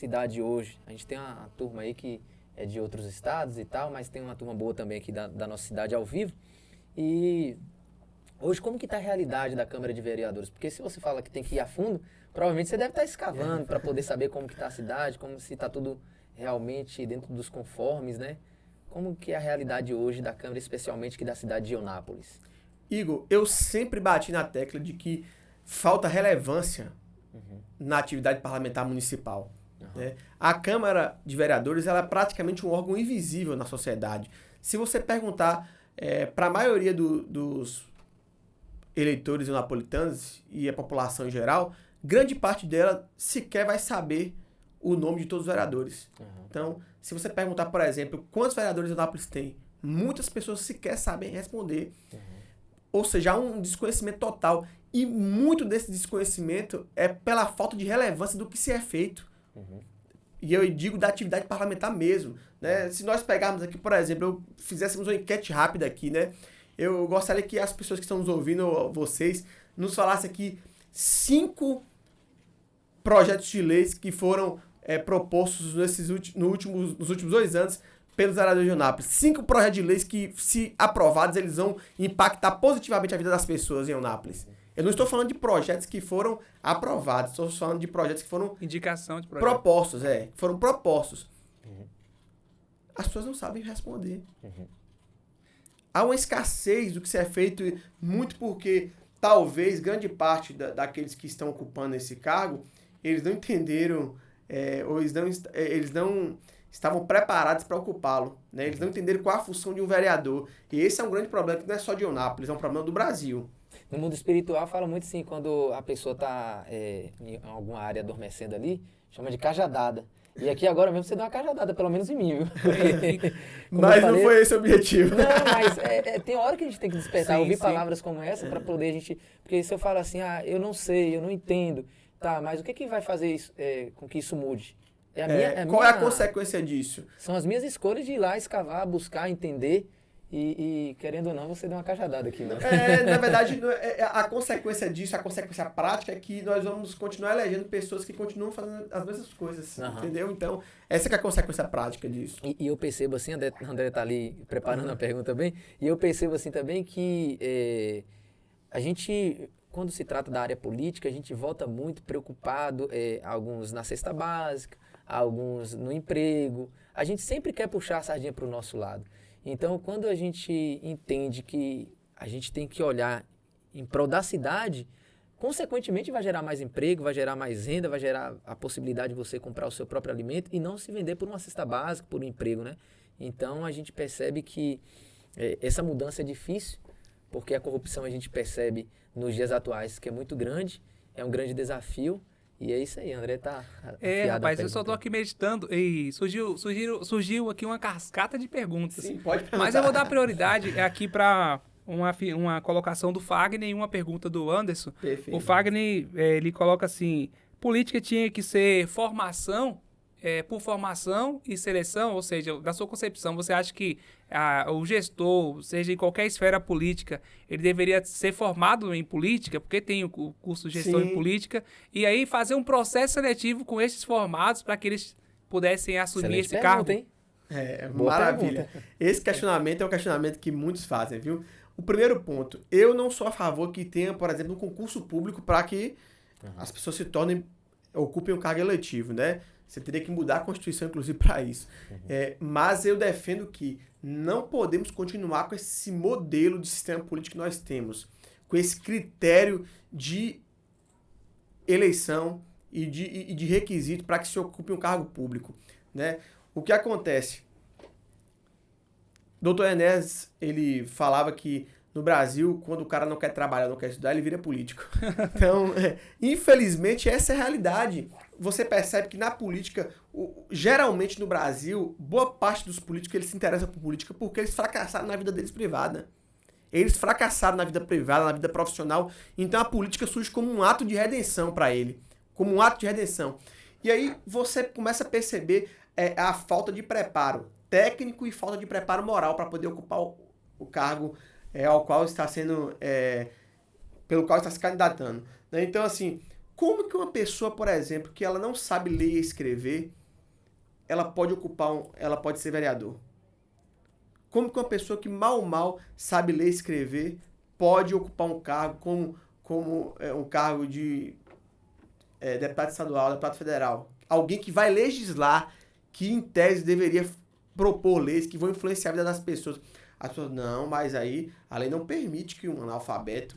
cidade hoje? A gente tem uma turma aí que é de outros estados e tal, mas tem uma turma boa também aqui da nossa cidade ao vivo. E hoje, como que está a realidade da Câmara de Vereadores? Porque se você fala que tem que ir a fundo, provavelmente você deve estar escavando para poder saber como que está a cidade, como se está tudo realmente dentro dos conformes, né? Como que é a realidade hoje da Câmara, especialmente aqui da cidade de Eunápolis? Igor, eu sempre bati na tecla de que falta relevância na atividade parlamentar municipal. Né? A Câmara de Vereadores ela é praticamente um órgão invisível na sociedade. Se você perguntar para a maioria dos eleitores napolitanos e a população em geral, grande parte dela sequer vai saber o nome de todos os vereadores. Então, se você perguntar, por exemplo, quantos vereadores Eunápolis tem, muitas pessoas sequer sabem responder. Ou seja, há um desconhecimento total. E muito desse desconhecimento é pela falta de relevância do que se é feito. E eu digo da atividade parlamentar mesmo. Né? Se nós pegarmos aqui, por exemplo, fizéssemos uma enquete rápida aqui, né? Eu gostaria que as pessoas que estão nos ouvindo, vocês, nos falassem aqui 5 projetos de leis que foram propostos nos últimos 2 anos pelos vereadores de Eunápolis. 5 projetos de leis que, se aprovados, eles vão impactar positivamente a vida das pessoas em Eunápolis. Eu não estou falando de projetos que foram aprovados, estou falando de projetos que foram... Indicação de projetos. Propostos, foram propostos. As pessoas não sabem responder. Há uma escassez do que se é feito, muito porque talvez grande parte daqueles que estão ocupando esse cargo, eles não entenderam, ou eles não estavam preparados para ocupá-lo. Né? Eles não entenderam qual a função de um vereador. E esse é um grande problema, que não é só de Eunápolis, é um problema do Brasil. No mundo espiritual fala muito assim, quando a pessoa está em alguma área adormecendo ali, chama de cajadada. E aqui agora mesmo você deu uma cajadada, pelo menos em mim, viu? Mas não foi esse o objetivo. Não, mas tem hora que a gente tem que despertar, Sim, ouvir sim. palavras como essa para poder a gente... Porque se eu falo assim, eu não sei, eu não entendo, tá, mas o que vai fazer isso, com que isso mude? Qual é a consequência disso? São as minhas escolhas de ir lá, escavar, buscar, entender... E querendo ou não, você deu uma cajadada aqui, né? Na verdade, a consequência disso, a consequência prática é que nós vamos continuar elegendo pessoas que continuam fazendo as mesmas coisas, entendeu? Então, essa que é a consequência prática disso. E eu percebo assim, André tá ali preparando a pergunta bem, e eu percebo assim também que a gente, quando se trata da área política, a gente volta muito preocupado, alguns na cesta básica, alguns no emprego, a gente sempre quer puxar a sardinha para o nosso lado. Então, quando a gente entende que a gente tem que olhar em prol da cidade, consequentemente vai gerar mais emprego, vai gerar mais renda, vai gerar a possibilidade de você comprar o seu próprio alimento e não se vender por uma cesta básica, por um emprego, né? Então, a gente percebe que essa mudança é difícil, porque a corrupção a gente percebe nos dias atuais que é muito grande, é um grande desafio. E é isso aí, André tá rapaz, eu só tô aqui meditando e surgiu aqui uma cascata de perguntas. Sim, pode perguntar. Mas eu vou dar prioridade aqui para uma colocação do Fagner e uma pergunta do Anderson. Perfeito. O Fagner, ele coloca assim, política tinha que ser formação, por formação e seleção, ou seja, da sua concepção, você acha que o gestor, seja em qualquer esfera política, ele deveria ser formado em política, porque tem o curso de gestão em política, e aí fazer um processo seletivo com esses formados para que eles pudessem assumir Excelente esse pergunta, cargo? hein? Boa maravilha. Pergunta. Esse questionamento é um questionamento que muitos fazem, viu? O primeiro ponto, eu não sou a favor que tenha, por exemplo, um concurso público para que as pessoas ocupem um cargo eletivo, né? Você teria que mudar a Constituição, inclusive, para isso. Mas eu defendo que não podemos continuar com esse modelo de sistema político que nós temos, com esse critério de eleição e de requisito para que se ocupe um cargo público. Né? O que acontece? Dr. Enéas, ele falava que no Brasil, quando o cara não quer trabalhar, não quer estudar, ele vira político. Então, infelizmente, essa é a realidade. Você percebe que na política, geralmente no Brasil, boa parte dos políticos eles se interessam por política porque eles fracassaram na vida deles privada. Eles fracassaram na vida privada, na vida profissional. Então a política surge como um ato de redenção para ele. Como um ato de redenção. E aí você começa a perceber a falta de preparo técnico e falta de preparo moral para poder ocupar o cargo ao qual está sendo, pelo qual está se candidatando. Né? Então, assim, Como que uma pessoa, por exemplo, que ela não sabe ler e escrever, ela pode ser vereador? Como que uma pessoa que mal sabe ler e escrever pode ocupar um cargo como um cargo de deputado estadual, deputado federal? Alguém que vai legislar, que em tese deveria propor leis que vão influenciar a vida das pessoas. As pessoas, não, mas aí a lei não permite que um analfabeto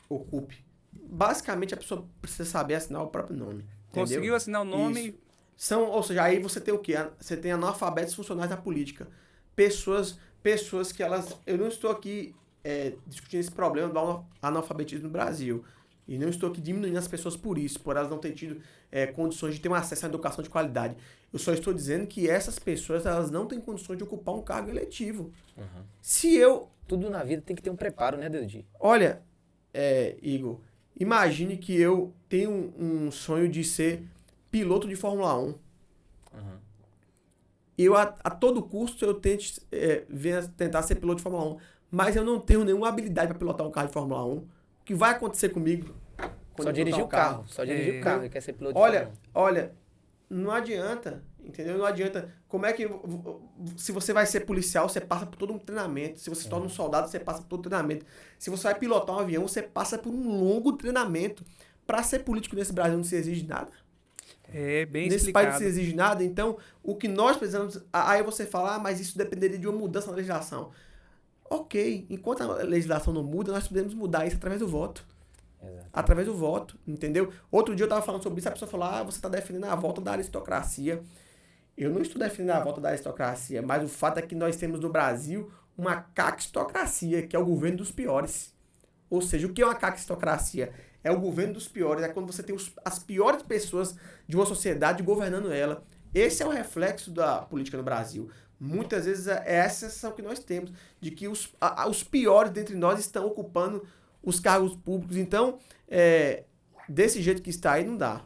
ocupe. Basicamente, a pessoa precisa saber assinar o próprio nome. Conseguiu entendeu? assinar o nome... Isso. Ou seja, aí você tem o quê? Você tem analfabetos funcionais da política. Pessoas que elas... Eu não estou aqui discutindo esse problema do analfabetismo no Brasil. E não estou aqui diminuindo as pessoas por isso, por elas não terem tido condições de ter um acesso à educação de qualidade. Eu só estou dizendo que essas pessoas elas não têm condições de ocupar um cargo eletivo. Uhum. Tudo na vida tem que ter um preparo, né, Deudi? Olha, Igor, imagine que eu tenho um sonho de ser piloto de Fórmula 1. Uhum. Eu, a todo custo, eu tentar ser piloto de Fórmula 1. Mas eu não tenho nenhuma habilidade para pilotar um carro de Fórmula 1. O que vai acontecer comigo? Só dirigir o carro. Só dirigir o carro e quer ser piloto de Fórmula 1. Olha, não adianta, entendeu? Não adianta. Como é que... Se você vai ser policial, você passa por todo um treinamento. Se você se torna um soldado, você passa por todo um treinamento. Se você vai pilotar um avião, você passa por um longo treinamento. Para ser político nesse Brasil não se exige nada. Bem nesse explicado. país não se exige nada. Então, o que nós precisamos... Aí você fala, mas isso dependeria de uma mudança na legislação. Ok, enquanto a legislação não muda, nós podemos mudar isso através do voto. Exato. Através do voto, entendeu? Outro dia eu estava falando sobre isso, a pessoa falou, você está defendendo a volta da aristocracia. Eu não estou defendendo a volta da aristocracia, mas o fato é que nós temos no Brasil uma caquistocracia, que é o governo dos piores. Ou seja, o que é uma caquistocracia? É o governo dos piores, é quando você tem as piores pessoas de uma sociedade governando ela. Esse é o reflexo da política no Brasil. Muitas vezes é essa sensação que nós temos, de que os piores dentre nós estão ocupando os cargos públicos. Então, desse jeito que está aí, não dá.